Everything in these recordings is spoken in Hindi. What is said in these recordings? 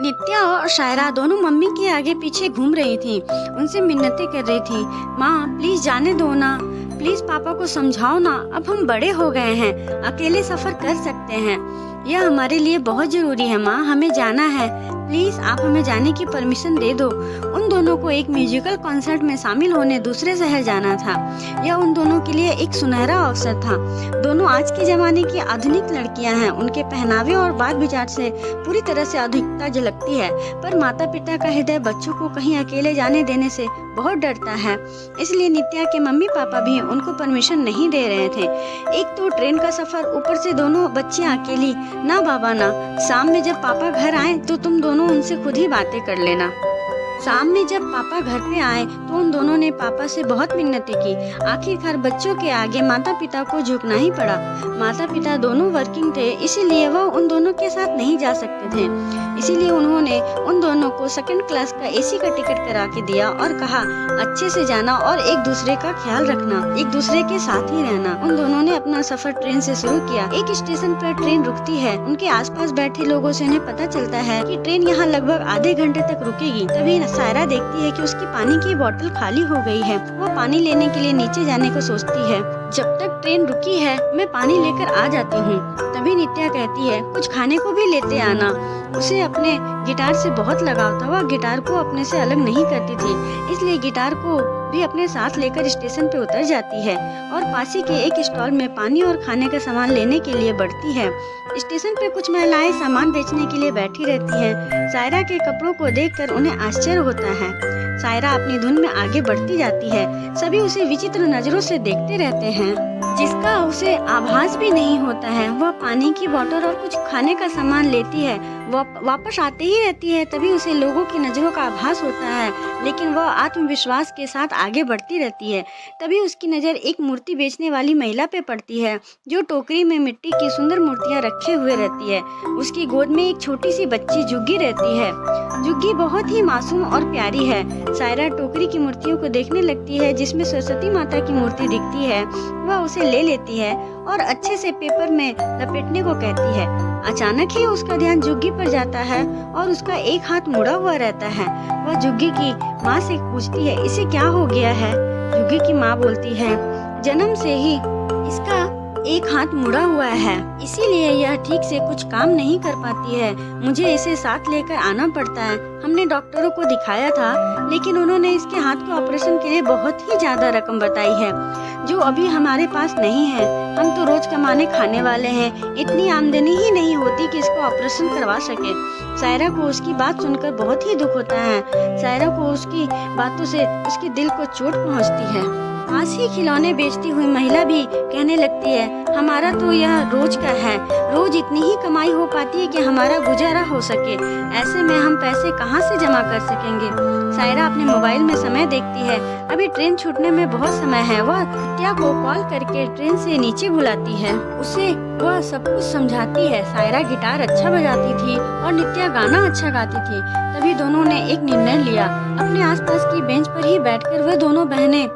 नित्या और शायरा दोनों मम्मी के आगे पीछे घूम रही थी। उनसे मिन्नतें कर रही थी, माँ प्लीज जाने दो ना, प्लीज पापा को समझाओ ना, अब हम बड़े हो गए हैं, अकेले सफर कर सकते हैं, यह हमारे लिए बहुत जरूरी है माँ, हमें जाना है, प्लीज आप हमें जाने की परमिशन दे दो। उन दोनों को एक म्यूजिकल कॉन्सर्ट में शामिल होने दूसरे शहर जाना था। यह उन दोनों के लिए एक सुनहरा अवसर था। दोनों आज के जमाने की आधुनिक लड़कियां हैं। उनके पहनावे और बात विचार से पूरी तरह से आधुनिकता झलकती है, पर माता पिता का हृदय बच्चों को कहीं अकेले जाने देने से बहुत डरता है। इसलिए नित्या के मम्मी पापा भी उनको परमिशन नहीं दे रहे थे। एक तो ट्रेन का सफर, ऊपर से दोनों बच्चियां अकेली। ना बाबा ना, शाम में जब पापा घर आए तो तुम दोनों उनसे खुद ही बातें कर लेना। शाम में जब पापा घर पे आए तो उन दोनों ने पापा से बहुत मिन्नतें की। आखिरकार बच्चों के आगे माता पिता को झुकना ही पड़ा। माता पिता दोनों वर्किंग थे, इसीलिए वह उन दोनों के साथ नहीं जा सकते थे। इसीलिए उन्होंने उन दोनों को सेकंड क्लास का एसी का टिकट करा के दिया और कहा अच्छे से जाना और एक दूसरे का ख्याल रखना, एक दूसरे के साथ ही रहना। उन दोनों ने अपना सफर ट्रेन से शुरू किया। एक स्टेशन पर ट्रेन रुकती है। उनके आसपास बैठे लोगों से उन्हें पता चलता है कि ट्रेन यहाँ लगभग आधे घंटे तक रुकेगी। तभी सायरा देखती है कि उसकी पानी की बोतल खाली हो गई है। वो पानी लेने के लिए नीचे जाने को सोचती है। जब तक ट्रेन रुकी है मैं पानी लेकर आ जाती हूँ। तभी नित्या कहती है कुछ खाने को भी लेते आना। उसे अपने गिटार से बहुत लगाव था। वह गिटार को अपने से अलग नहीं करती थी, इसलिए गिटार को भी अपने साथ लेकर स्टेशन पे उतर जाती है और पास ही के एक स्टॉल में पानी और खाने का सामान लेने के लिए बढ़ती है। स्टेशन पे कुछ महिलाएं सामान बेचने के लिए बैठी रहती हैं। सायरा के कपड़ों को देखकर उन्हें आश्चर्य होता है। सायरा अपनी धुन में आगे बढ़ती जाती है। सभी उसे विचित्र नजरों से देखते रहते हैं, जिसका उसे आभास भी नहीं होता है। वह पानी की बोतल और कुछ खाने का सामान लेती है, वापस आते ही रहती है। तभी उसे लोगों की नजरों का आभास होता है, लेकिन वह आत्मविश्वास के साथ आगे बढ़ती रहती है। तभी उसकी नज़र एक मूर्ति बेचने वाली महिला पे पड़ती है, जो टोकरी में मिट्टी की सुंदर मूर्तियां रखे हुए रहती है। उसकी गोद में एक छोटी सी बच्ची जुग्गी रहती है। जुग्गी बहुत ही मासूम और प्यारी है। सायरा टोकरी की मूर्तियों को देखने लगती है, जिसमें सरस्वती माता की मूर्ति दिखती है। वह उसे ले लेती है और अच्छे से पेपर में लपेटने को कहती है। अचानक ही उसका ध्यान जुग्गी पर जाता है और उसका एक हाथ मुड़ा हुआ रहता है। वह जुग्गी की माँ से पूछती है इसे क्या हो गया है। जुग्गी की माँ बोलती है जन्म से ही इसका एक हाथ मुड़ा हुआ है, इसीलिए यह ठीक से कुछ काम नहीं कर पाती है। मुझे इसे साथ लेकर आना पड़ता है। हमने डॉक्टरों को दिखाया था, लेकिन उन्होंने इसके हाथ के ऑपरेशन के लिए बहुत ही ज्यादा रकम बताई है, जो अभी हमारे पास नहीं है। हम तो रोज कमाने खाने वाले हैं, इतनी आमदनी ही नहीं होती कि इसको ऑपरेशन करवा सके। सायरा को उसकी बात सुनकर बहुत ही दुख होता है। सायरा को उसकी बातों से उसके दिल को चोट पहुंचती है। पास ही खिलौने बेचती हुई महिला भी कहने लगती है हमारा तो यह रोज का है, रोज इतनी ही कमाई हो पाती है कि हमारा गुजारा हो सके, ऐसे में हम पैसे कहाँ से जमा कर सकेंगे। सायरा अपने मोबाइल में समय देखती है। अभी ट्रेन छूटने में बहुत समय है। वह नित्या को कॉल करके ट्रेन से नीचे बुलाती है। उसे वह सब कुछ समझाती है। सायरा गिटार अच्छा बजाती थी और नित्या गाना अच्छा गाती थी। तभी दोनों ने एक निर्णय लिया। अपने आसपास की बेंच पर ही बैठकर वे दोनों बहनें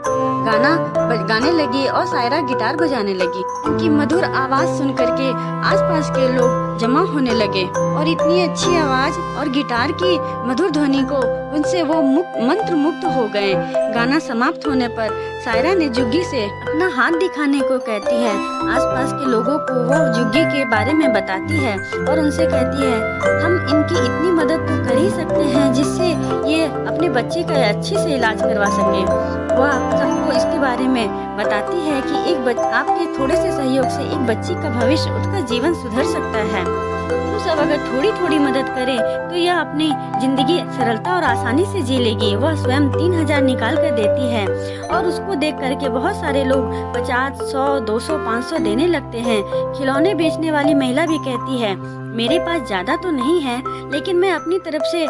गाने लगी और सायरा गिटार बजाने लगी। उनकी मधुर आवाज सुनकर के आसपास के लोग जमा होने लगे और इतनी अच्छी आवाज और गिटार की मधुर ध्वनि को उनसे वो मंत्र मुग्ध हो गए। गाना समाप्त होने पर सायरा ने जुग्गी से अपना हाथ दिखाने को कहती है। आसपास के लोगों को वो जुग्गी के बारे में बताती है और उनसे कहती है हम इनकी इतनी मदद तो कर ही सकते हैं जिससे ये अपने बच्चे का अच्छे से इलाज करवा सके। वह सबको इसके बारे में बताती है कि आपके थोड़े से सहयोग से एक बच्ची का भविष्य, उसका जीवन सुधर सकता है। हम सब अगर थोड़ी थोड़ी मदद करें तो यह अपनी जिंदगी सरलता और आसानी से जी लेगी। वह स्वयं 3000 निकाल कर देती है और उसको देख करके बहुत सारे लोग 50, 100, 200, 500 देने लगते हैं। खिलौने बेचने वाली महिला भी कहती है मेरे पास ज्यादा तो नहीं है, लेकिन मैं अपनी तरफ से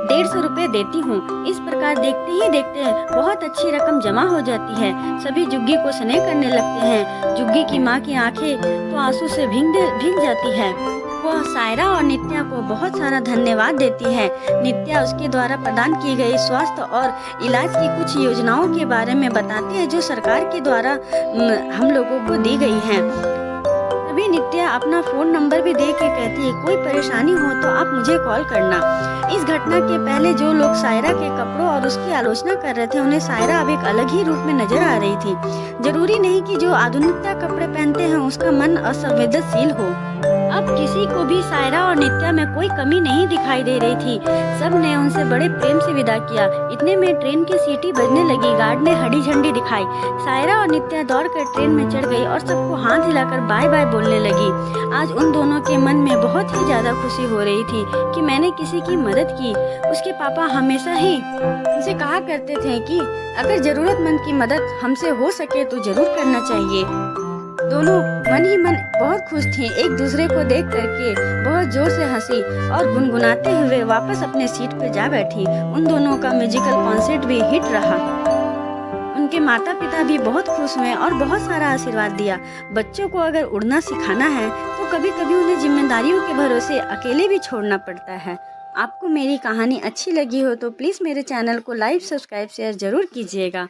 150 रुपए देती हूँ। इस प्रकार देखते ही देखते बहुत अच्छी रकम जमा हो जाती है। सभी जुग्गी को स्नेह करने लगते हैं। जुग्गी की माँ की आंखें तो आंसू से भीग जाती है। वह सायरा और नित्या को बहुत सारा धन्यवाद देती है। नित्या उसके द्वारा प्रदान की गई स्वास्थ्य और इलाज की कुछ योजनाओं के बारे में बताती है, जो सरकार के द्वारा हम लोगों को दी गई हैं। तभी नित्या अपना फ़ोन नंबर भी दे के कहती है, कोई परेशानी हो तो आप मुझे कॉल करना। इस घटना के पहले जो लोग सायरा के कपड़ों और उसकी आलोचना कर रहे थे, उन्हें सायरा अब एक अलग ही रूप में नजर आ रही थी। जरूरी नहीं कि जो आधुनिकता कपड़े पहनते हैं उसका मन असंवेदनशील हो। अब किसी को भी सायरा और नित्या में कोई कमी नहीं दिखाई दे रही थी। सब ने उनसे बड़े प्रेम से विदा किया। इतने में ट्रेन की सीटी बजने लगी। गार्ड ने हरी झंडी दिखाई। सायरा और नित्या दौड़कर ट्रेन में चढ़ गई और सबको हाथ हिलाकर बाय बाय बोलने लगी। आज उन दोनों के मन में बहुत ही ज्यादा खुशी हो रही थी कि मैंने किसी की मदद की। उसके पापा हमेशा ही उनसे कहा करते थे कि अगर जरूरतमंद की मदद हमसे हो सके तो जरूर करना चाहिए। दोनों मन ही मन बहुत खुश थीं। एक दूसरे को देख करके बहुत जोर से हंसी और गुनगुनाते हुए वापस अपने सीट पर जा बैठी। उन दोनों का म्यूजिकल कॉन्सर्ट भी हिट रहा। उनके माता पिता भी बहुत खुश हुए और बहुत सारा आशीर्वाद दिया। बच्चों को अगर उड़ना सिखाना है तो कभी कभी उन्हें जिम्मेदारियों के भरोसे अकेले भी छोड़ना पड़ता है। आपको मेरी कहानी अच्छी लगी हो तो प्लीज़ मेरे चैनल को लाइक, सब्सक्राइब, शेयर जरूर कीजिएगा।